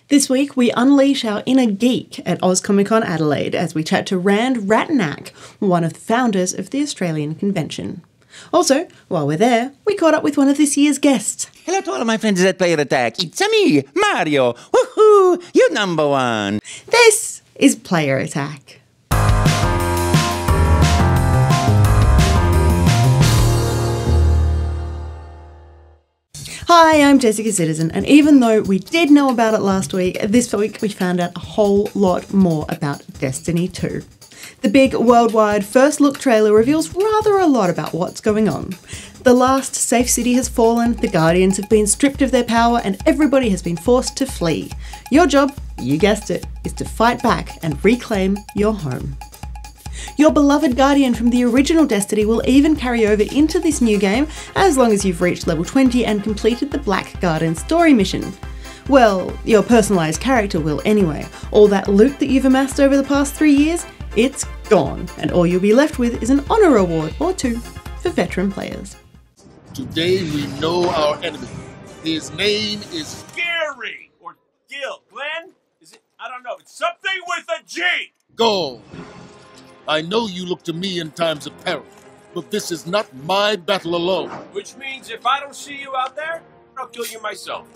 This week, we unleash our inner geek at Oz Comic-Con Adelaide as we chat to Rand Ratinac, one of the founders of the Australian convention. Also, while we're there, we caught up with one of this year's guests. Hello to all of my friends at Player Attack. It's me, Mario. Woohoo! You're number one. This is Player Attack. Hi, I'm Jessica Citizen, and even though we did know about it last week, this week we found out a whole lot more about Destiny 2. The big worldwide first look trailer reveals rather a lot about what's going on. The last safe city has fallen, the Guardians have been stripped of their power, and everybody has been forced to flee. Your job, you guessed it, is to fight back and reclaim your home. Your beloved Guardian from the original Destiny will even carry over into this new game as long as you've reached level 20 and completed the Black Garden story mission. Well, your personalised character will anyway. All that loot that you've amassed over the past 3 years, it's gone, and all you'll be left with is an honour award or two for veteran players. Today we know our enemy. His name is Gary or Gil. Glenn? Is it? I don't know. It's something with a G. Gold. I know you look to me in times of peril, but this is not my battle alone. Which means if I don't see you out there, I'll kill you myself.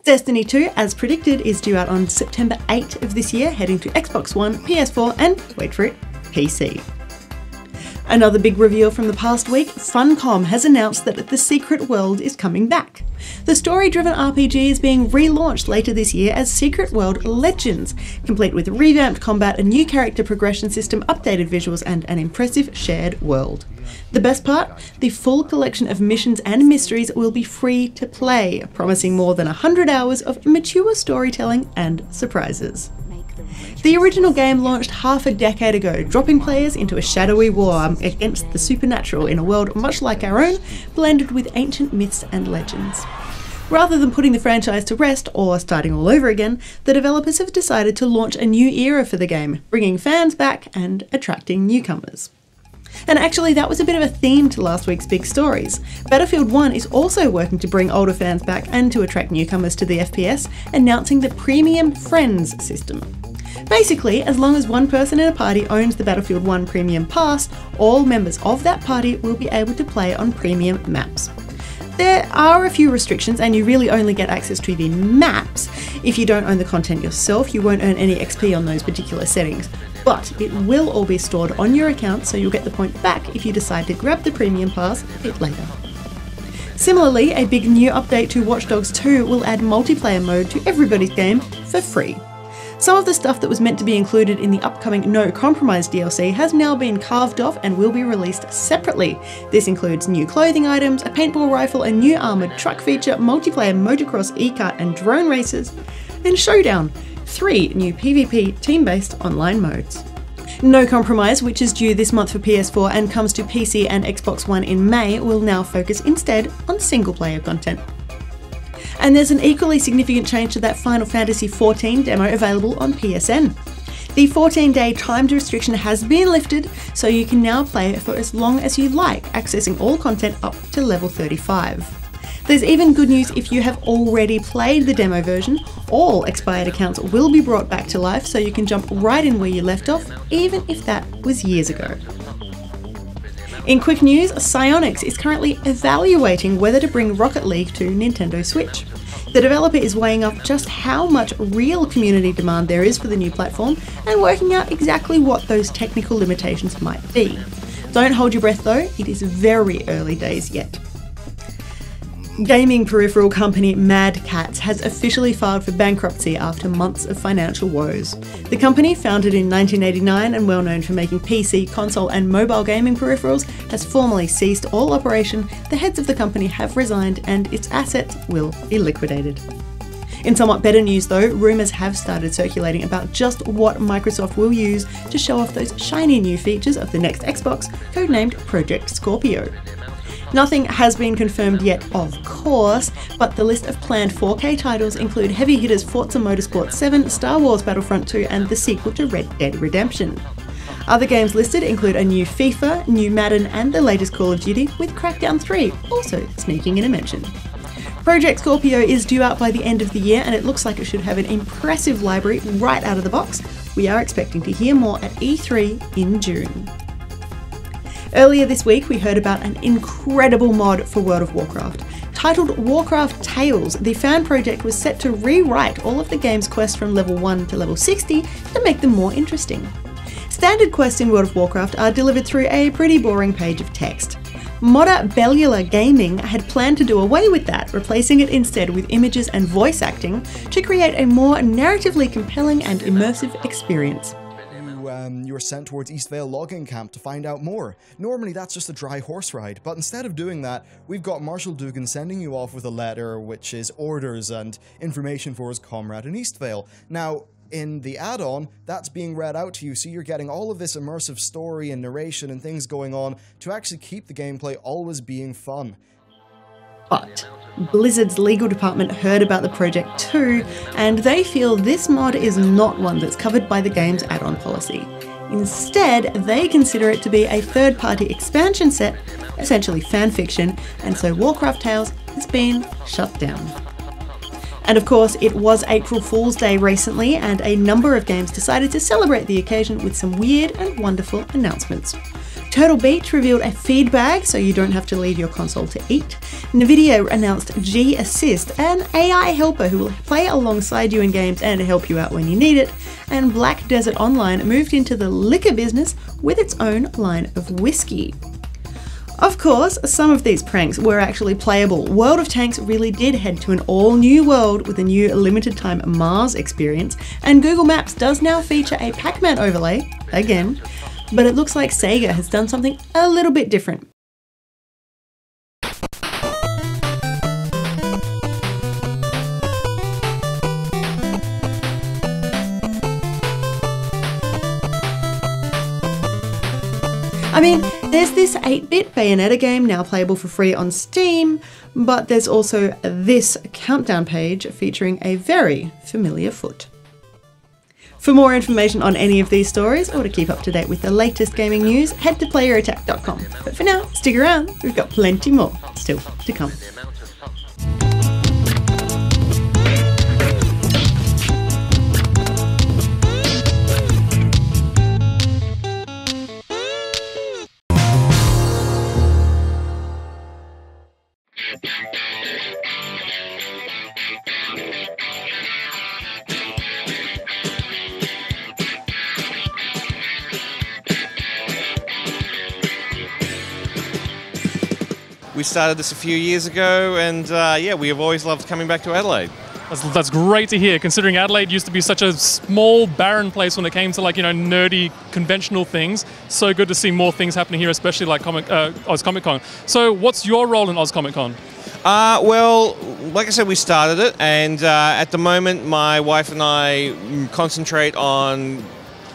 Destiny 2, as predicted, is due out on September 8 of this year, heading to Xbox One, PS4 and, wait for it, PC. Another big reveal from the past week, Funcom has announced that The Secret World is coming back. The story-driven RPG is being relaunched later this year as Secret World Legends, complete with revamped combat, a new character progression system, updated visuals, and an impressive shared world. The best part? The full collection of missions and mysteries will be free to play, promising more than 100 hours of mature storytelling and surprises. The original game launched half a decade ago, dropping players into a shadowy war against the supernatural in a world much like our own, blended with ancient myths and legends. Rather than putting the franchise to rest or starting all over again, the developers have decided to launch a new era for the game, bringing fans back and attracting newcomers. And actually, that was a bit of a theme to last week's big stories. Battlefield 1 is also working to bring older fans back and to attract newcomers to the FPS, announcing the Premium Friends system. Basically, as long as one person in a party owns the Battlefield 1 Premium Pass, all members of that party will be able to play on premium maps. There are a few restrictions, and you really only get access to the maps. If you don't own the content yourself, you won't earn any XP on those particular settings. But it will all be stored on your account, so you'll get the point back if you decide to grab the Premium Pass a bit later. Similarly, a big new update to Watch Dogs 2 will add multiplayer mode to everybody's game for free. Some of the stuff that was meant to be included in the upcoming No Compromise DLC has now been carved off and will be released separately. This includes new clothing items, a paintball rifle, a new armoured truck feature, multiplayer motocross, e-kart and drone races, and Showdown, 3 new PvP team-based online modes. No Compromise, which is due this month for PS4 and comes to PC and Xbox One in May, will now focus instead on single-player content. And there's an equally significant change to that Final Fantasy XIV demo available on PSN. The 14-day timed restriction has been lifted, so you can now play it for as long as you like, accessing all content up to level 35. There's even good news if you have already played the demo version. All expired accounts will be brought back to life, so you can jump right in where you left off, even if that was years ago. In quick news, Psyonix is currently evaluating whether to bring Rocket League to Nintendo Switch. The developer is weighing up just how much real community demand there is for the new platform and working out exactly what those technical limitations might be. Don't hold your breath though, it is very early days yet. Gaming peripheral company Mad Catz has officially filed for bankruptcy after months of financial woes. The company, founded in 1989 and well known for making PC, console and mobile gaming peripherals, has formally ceased all operation, the heads of the company have resigned and its assets will be liquidated. In somewhat better news though, rumours have started circulating about just what Microsoft will use to show off those shiny new features of the next Xbox, codenamed Project Scorpio. Nothing has been confirmed yet, of course, but the list of planned 4K titles include heavy hitters Forza Motorsport 7, Star Wars Battlefront 2 and the sequel to Red Dead Redemption. Other games listed include a new FIFA, new Madden and the latest Call of Duty, with Crackdown 3 also sneaking in a mention. Project Scorpio is due out by the end of the year, and it looks like it should have an impressive library right out of the box. We are expecting to hear more at E3 in June. Earlier this week, we heard about an incredible mod for World of Warcraft. Titled Warcraft Tales, the fan project was set to rewrite all of the game's quests from level 1 to level 60 to make them more interesting. Standard quests in World of Warcraft are delivered through a pretty boring page of text. Modder Bellular Gaming had planned to do away with that, replacing it instead with images and voice acting to create a more narratively compelling and immersive experience. You were sent towards Eastvale Logging Camp to find out more. Normally that's just a dry horse ride, but instead of doing that, we've got Marshal Dugan sending you off with a letter which is orders and information for his comrade in Eastvale. Now, in the add-on, that's being read out to you, so you're getting all of this immersive story and narration and things going on to actually keep the gameplay always being fun. But Blizzard's legal department heard about the project too, and they feel this mod is not one that's covered by the game's add-on policy. Instead, they consider it to be a third-party expansion set, essentially fanfiction, and so Warcraft Tales has been shut down. And of course, it was April Fool's Day recently, and a number of games decided to celebrate the occasion with some weird and wonderful announcements. Turtle Beach revealed a feed bag so you don't have to leave your console to eat. Nvidia announced G Assist, an AI helper who will play alongside you in games and help you out when you need it. And Black Desert Online moved into the liquor business with its own line of whiskey. Of course, some of these pranks were actually playable. World of Tanks really did head to an all-new world with a new limited-time Mars experience, and Google Maps does now feature a Pac-Man overlay, again, but it looks like Sega has done something a little bit different. I mean, there's this 8-bit Bayonetta game now playable for free on Steam, but there's also this countdown page featuring a very familiar foot. For more information on any of these stories, or to keep up to date with the latest gaming news, head to playerattack.com. But for now, stick around, we've got plenty more still to come. We started this a few years ago, and yeah, we have always loved coming back to Adelaide. That's great to hear, considering Adelaide used to be such a small, barren place when it came to, like, you know, nerdy, conventional things. So good to see more things happening here, especially like Oz Comic-Con. So what's your role in Oz Comic-Con? Well, like I said, we started it, and at the moment my wife and I concentrate on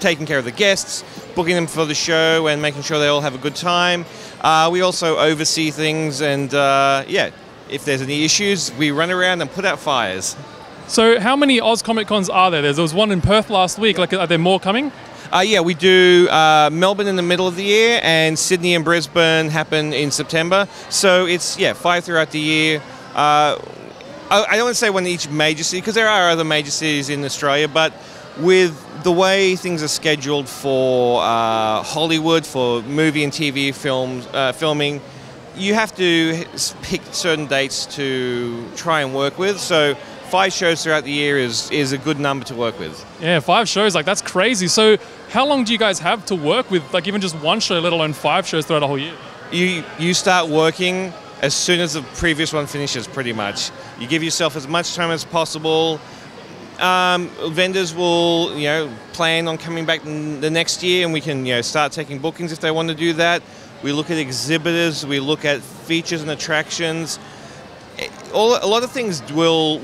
taking care of the guests, booking them for the show and making sure they all have a good time. We also oversee things, and yeah, if there's any issues, we run around and put out fires. So how many Oz Comic-Cons are there? There was one in Perth last week. Like, are there more coming? Yeah, we do Melbourne in the middle of the year, and Sydney and Brisbane happen in September. So it's, yeah, 5 throughout the year. I don't want to say one in each major city, because there are other major cities in Australia, but with the way things are scheduled for Hollywood, for movie and TV filming, you have to pick certain dates to try and work with. So 5 shows throughout the year is a good number to work with. Yeah, 5 shows, like, that's crazy. So how long do you guys have to work with, like, even just one show, let alone 5 shows throughout a whole year? You start working as soon as the previous one finishes, pretty much. You give yourself as much time as possible. Vendors will, you know, plan on coming back the next year, and we can, you know, start taking bookings if they want to do that. We look at exhibitors, we look at features and attractions. A lot of things will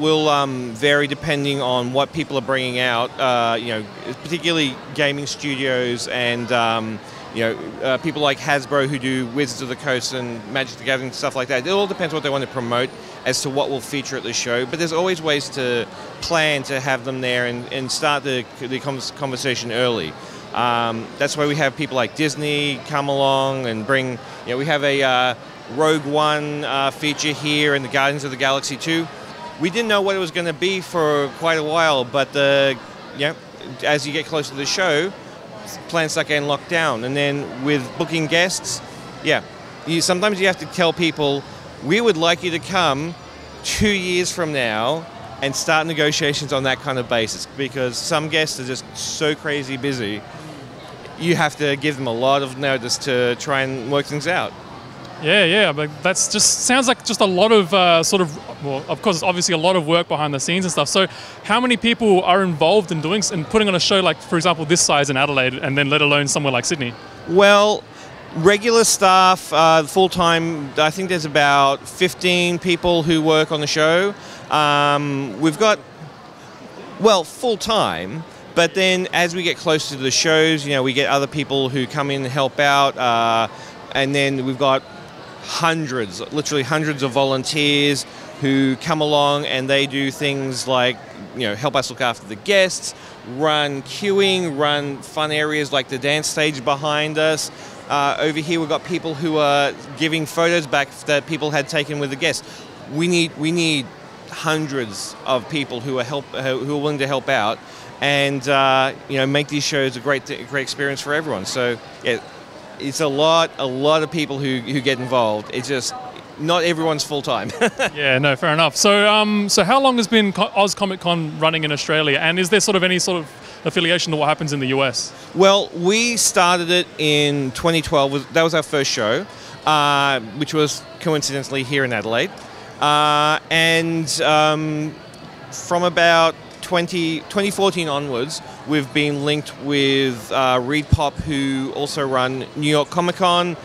vary depending on what people are bringing out. You know, particularly gaming studios and you know, people like Hasbro who do Wizards of the Coast and Magic the Gathering, stuff like that. It all depends what they want to promote as to what will feature at the show. But there's always ways to plan to have them there and start the conversation early. That's why we have people like Disney come along and bring, you know, we have a Rogue One feature here and the Guardians of the Galaxy 2. We didn't know what it was going to be for quite a while, but as you get closer to the show, plans start getting locked down. And then with booking guests, sometimes you have to tell people, we would like you to come 2 years from now and start negotiations on that kind of basis, because some guests are just so crazy busy. You have to give them a lot of notice to try and work things out. Yeah, but that's just sounds like just a lot of of course, it's obviously a lot of work behind the scenes and stuff. So how many people are involved in putting on a show like, for example, this size in Adelaide, and then let alone somewhere like Sydney? Well, regular staff, full-time, I think there's about 15 people who work on the show. We've got, full-time, but then as we get closer to the shows, we get other people who come in and help out, and then we've got literally hundreds of volunteers who come along, and they do things like, help us look after the guests, run queuing, run fun areas like the dance stage behind us. Over here we've got people who are giving photos back that people had taken with the guests. We need hundreds of people who are willing to help out, and make these shows a great experience for everyone. So yeah, it's a lot of people who get involved. It's just not everyone's full time. Yeah, no, fair enough. So so how long has been Oz Comic-Con running in Australia, and is there any sort of affiliation to what happens in the US? Well, we started it in 2012. That was our first show, which was coincidentally here in Adelaide. From about 2014 onwards, we've been linked with Reed Pop, who also run New York Comic-Con,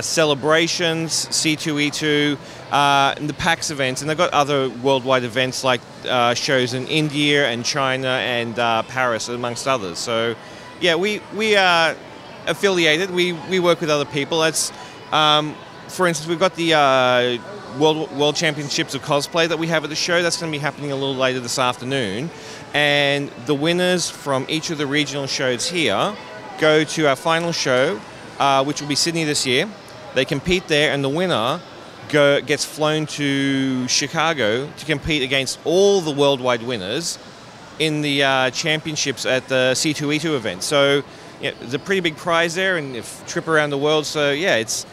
Celebrations, C2E2, and the PAX events, and they've got other worldwide events like shows in India and China and Paris, amongst others. So yeah, we are affiliated. We work with other people. That's for instance, we've got the World Championships of Cosplay that we have at the show. That's going to be happening a little later this afternoon, and the winners from each of the regional shows here go to our final show, which will be Sydney this year. They compete there, and the winner gets flown to Chicago to compete against all the worldwide winners in the championships at the C2E2 event. So yeah, there's a pretty big prize there, and a trip around the world. So yeah, it's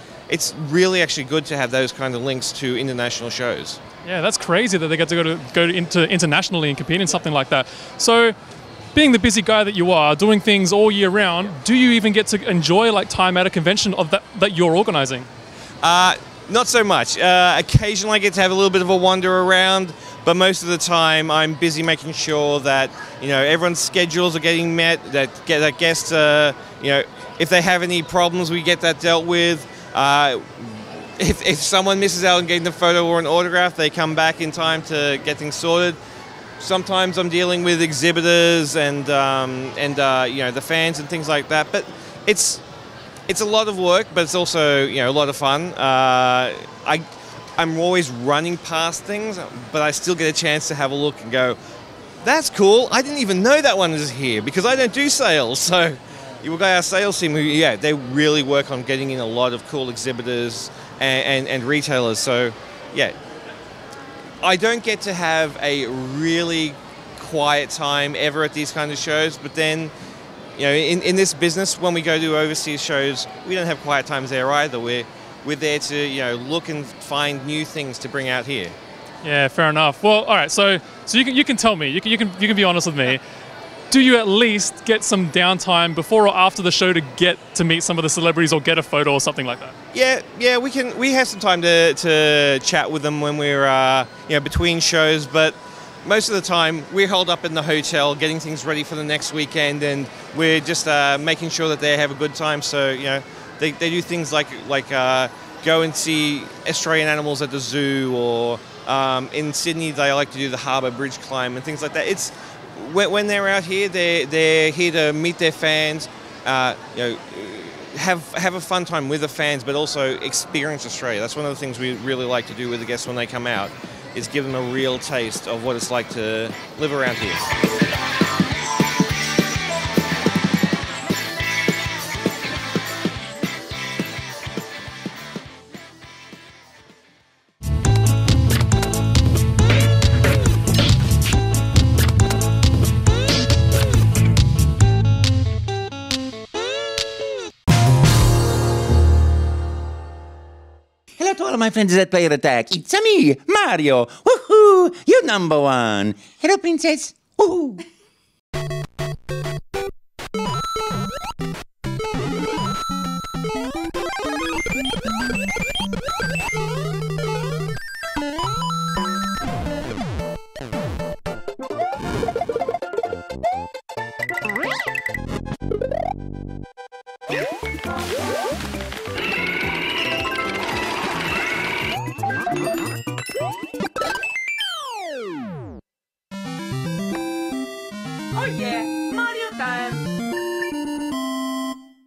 really actually good to have those kind of links to international shows. Yeah, that's crazy that they get to go into internationally and compete in something like that. So, being the busy guy that you are, doing things all year round, do you even get to enjoy time at a convention of that you're organising? Not so much. Occasionally I get to have a little bit of a wander around, but most of the time I'm busy making sure that everyone's schedules are getting met, that guests, if they have any problems, we get that dealt with. If someone misses out on getting a photo or an autograph, they come back in time to get things sorted. Sometimes I'm dealing with exhibitors and the fans and things like that. But it's a lot of work, but it's also a lot of fun. I'm always running past things, but I still get a chance to have a look and go, that's cool. I didn't even know that one is here, because I don't do sales. So we've got our sales team who, they really work on getting in a lot of cool exhibitors and retailers. So, yeah, I don't get to have a really quiet time ever at these kind of shows. But then, in this business, when we go to overseas shows, we don't have quiet times there either. We're there to, look and find new things to bring out here. Yeah, fair enough. Well, all right. So you can tell me. You can be honest with me. Do you at least get some downtime before or after the show to get to meet some of the celebrities or get a photo or something like that? Yeah, we have some time to chat with them when we're between shows, but most of the time we're holed up in the hotel getting things ready for the next weekend, and we're just making sure that they have a good time. So they do things like go and see Australian animals at the zoo, or in Sydney they like to do the Harbour Bridge climb and things like that. It's when they're out here, they're here to meet their fans, have a fun time with the fans, but also experience Australia. That's one of the things we really like to do with the guests when they come out, is give them a real taste of what it's like to live around here. my friends at Player Attack. It's me, Mario. Woohoo! You're number one. Hello, princess. Woohoo! Oh yeah, Mario time!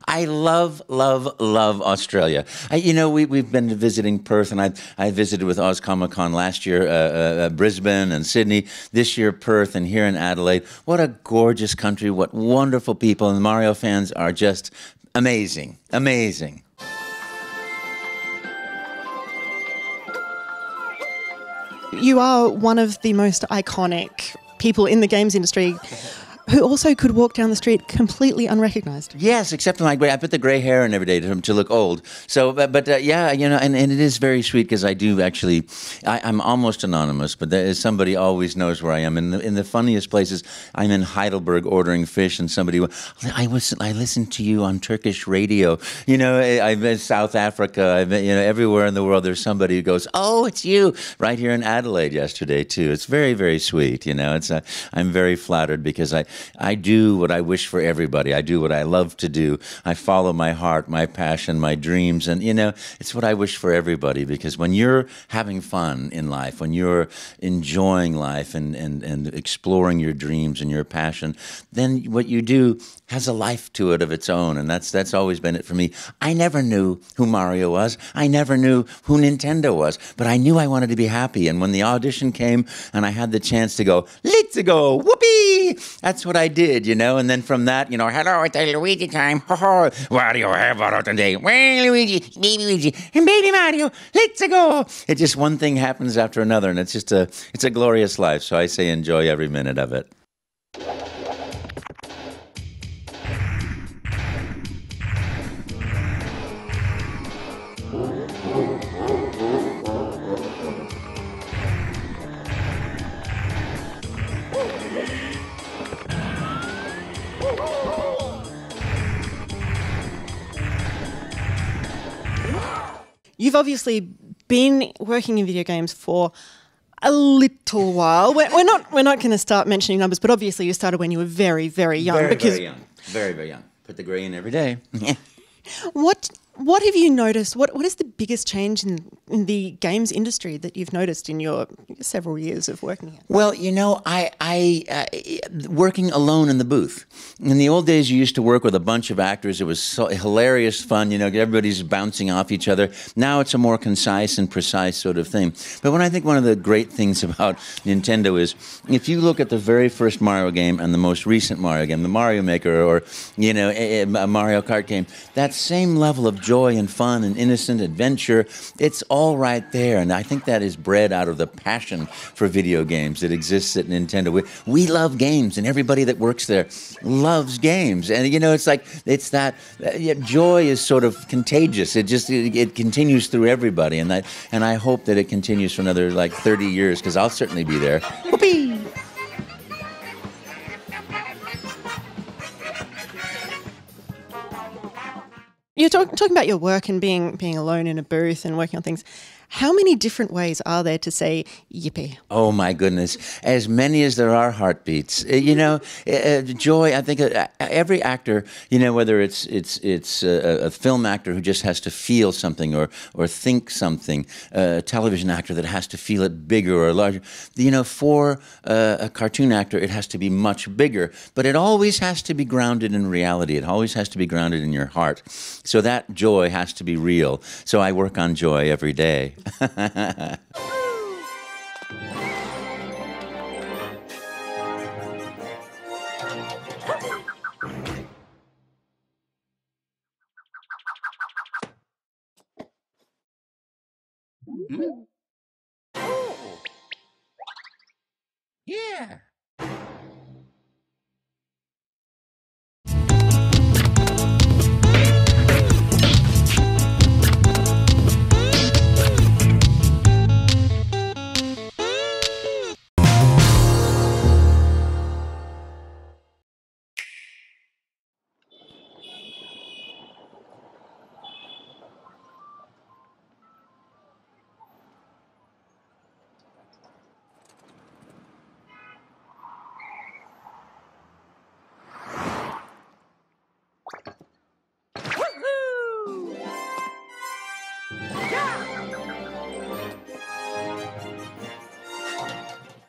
I love Australia. We've been visiting Perth, and I visited with Oz Comic-Con last year, Brisbane and Sydney. This year, Perth, and here in Adelaide. What a gorgeous country! What wonderful people! And the Mario fans are just amazing, amazing. You are one of the most iconic people in the games industry who also could walk down the street completely unrecognised. Yes, except for my gray. I put the gray hair in every day to look old. So, yeah, and it is very sweet because I do actually. I'm almost anonymous, but there is somebody always knows where I am. In the funniest places, I'm in Heidelberg ordering fish, and somebody. I listened to you on Turkish radio. I've been South Africa. I've been, everywhere in the world. There's somebody who goes, "Oh, it's you!" Right here in Adelaide yesterday too. It's very, very sweet. I'm very flattered because I do what I wish for everybody. I do what I love to do. I follow my heart, my passion, my dreams. And, it's what I wish for everybody, because when you're having fun in life, when you're enjoying life and exploring your dreams and your passion, then what you do has a life to it of its own. And that's always been it for me. I never knew who Mario was. I never knew who Nintendo was. But I knew I wanted to be happy. And when the audition came and I had the chance to go, let's go, whoopee! That's what I did, And then from that, hello, it's Luigi time. What do you have out today? Well, Luigi, and baby Mario, let's go. It just one thing happens after another, and it's just it's a glorious life. So I say enjoy every minute of it. You've obviously been working in video games for a little while. We're not going to start mentioning numbers, but obviously you started when you were very, very young. Very young. Very, very young. Put the gray in every day. What have you noticed? What is the biggest change in the games industry that you've noticed in your several years of working here? Well, I working alone in the booth. In the old days, you used to work with a bunch of actors. It was so hilarious fun. Everybody's bouncing off each other. Now it's a more concise and precise sort of thing. But I think one of the great things about Nintendo is if you look at the very first Mario game and the most recent Mario game, the Mario Maker or, a Mario Kart game, that same level of joy and fun and innocent adventure, it's all right there. And I think that is bred out of the passion for video games that exists at Nintendo. We love games, and everybody that works there loves games. And, it's that joy is sort of contagious. It continues through everybody. And I hope that it continues for another 30 years, because I'll certainly be there. Whoopee! You're talking about your work and being alone in a booth and working on things. How many different ways are there to say yippee? Oh, my goodness. As many as there are heartbeats. Joy, I think every actor, whether it's a film actor who just has to feel something or think something, a television actor that has to feel it bigger or larger. For a cartoon actor, it has to be much bigger. But it always has to be grounded in reality. It always has to be grounded in your heart. So that joy has to be real. So I work on joy every day. Yeah.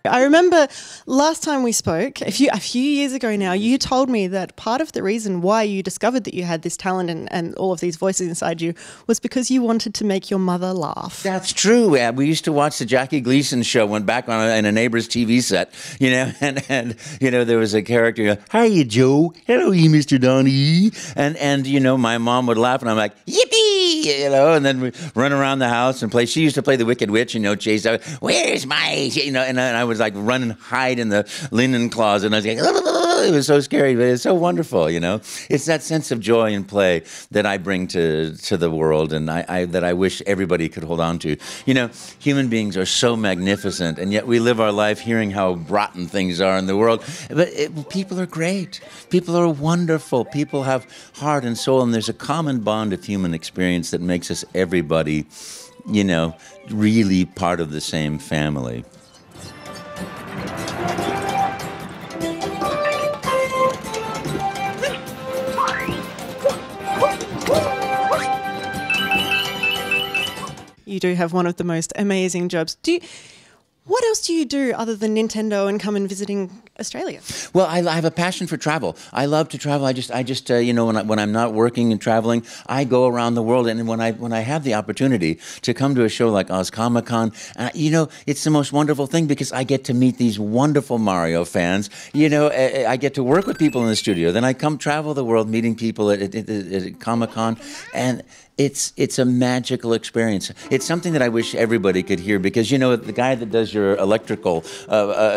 I remember last time we spoke, a few years ago now, you told me that part of the reason why you discovered that you had this talent and all of these voices inside you was because you wanted to make your mother laugh. That's true. Yeah, we used to watch the Jackie Gleason show, went back on in a neighbor's TV set, you know, and you know, there was a character, "Hiya, Joe. Hello, you, Mr. Donnie." And you know, my mom would laugh, and I'm like, "Yippee!" You know, and then we run around the house and play. She used to play the Wicked Witch, you know, chase out, "Where's my," you know, and I was like run and hide in the linen closet, and I was like, it was so scary, but it's so wonderful, you know. It's that sense of joy and play that I bring to the world, and that I wish everybody could hold on to. You know, human beings are so magnificent, and yet we live our life hearing how rotten things are in the world. But people are great. People are wonderful. People have heart and soul, and there's a common bond of human experience that makes us everybody, you know, really part of the same family. You do have one of the most amazing jobs. What else do you do other than Nintendo and come and visiting Australia? Well, I have a passion for travel. I love to travel. I just you know, when I'm not working and traveling, I go around the world. And when I have the opportunity to come to a show like Oz Comic-Con, you know, it's the most wonderful thing because I get to meet these wonderful Mario fans. You know, I get to work with people in the studio. Then I come travel the world, meeting people at Comic-Con, and it's a magical experience. It's something that I wish everybody could hear because, you know, the guy that does your electrical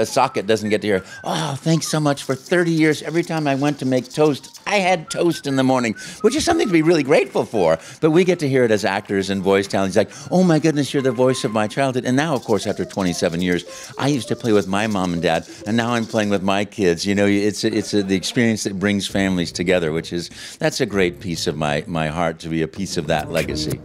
socket doesn't get to hear, "Oh, thanks so much for 30 years. Every time I went to make toast, I had toast in the morning," which is something to be really grateful for. But we get to hear it as actors and voice talent. He's like, "Oh my goodness, you're the voice of my childhood." And now, of course, after 27 years, I used to play with my mom and dad, and now I'm playing with my kids. You know, it's the experience that brings families together, that's a great piece of my heart, to be a piece of that legacy.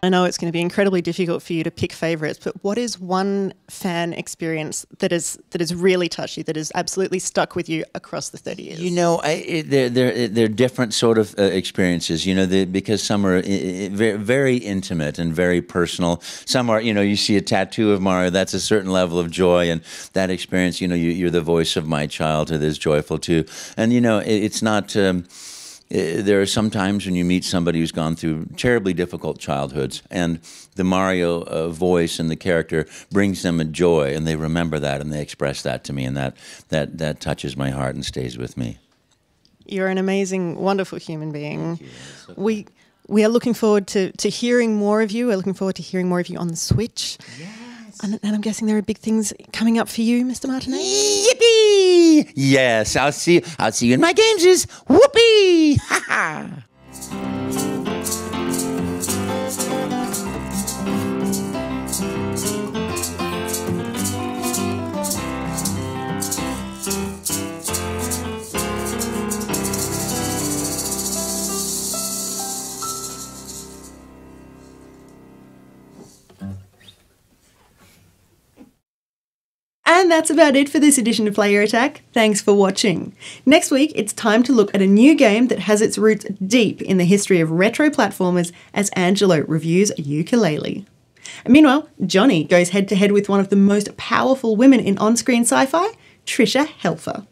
I know it's going to be incredibly difficult for you to pick favourites, but what is one fan experience that has really touched you, that has absolutely stuck with you across the 30 years? You know, they're different sort of experiences, you know, because some are very, very intimate and very personal. Some are, you know, you see a tattoo of Mario, that's a certain level of joy, and that experience, you know, you're the voice of my childhood is joyful too. And, you know, it's not... there are some times when you meet somebody who's gone through terribly difficult childhoods, and the Mario voice and the character brings them a joy, and they remember that, and they express that to me, and that touches my heart and stays with me. You're an amazing, wonderful human being. We are looking forward to hearing more of you. We're looking forward to hearing more of you on the Switch. Yes. And I'm guessing there are big things coming up for you, Mr. Martinet. Yippee! Yes, I'll see you in my games. Whoopee! Ha ha! And that's about it for this edition of Player Attack. Thanks for watching. Next week, it's time to look at a new game that has its roots deep in the history of retro platformers as Angelo reviews Yooka-Laylee. And meanwhile, Johnny goes head-to-head with one of the most powerful women in on-screen sci-fi, Trisha Helfer.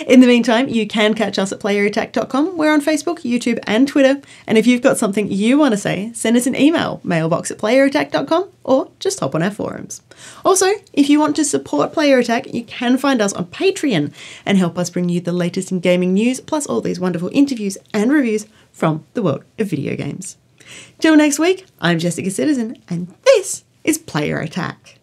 In the meantime, you can catch us at playerattack.com. We're on Facebook, YouTube and Twitter. And if you've got something you want to say, send us an email, mailbox@playerattack.com, or just hop on our forums. Also, if you want to support Player Attack, you can find us on Patreon and help us bring you the latest in gaming news, plus all these wonderful interviews and reviews from the world of video games. Till next week, I'm Jessica Citizen, and this is Player Attack.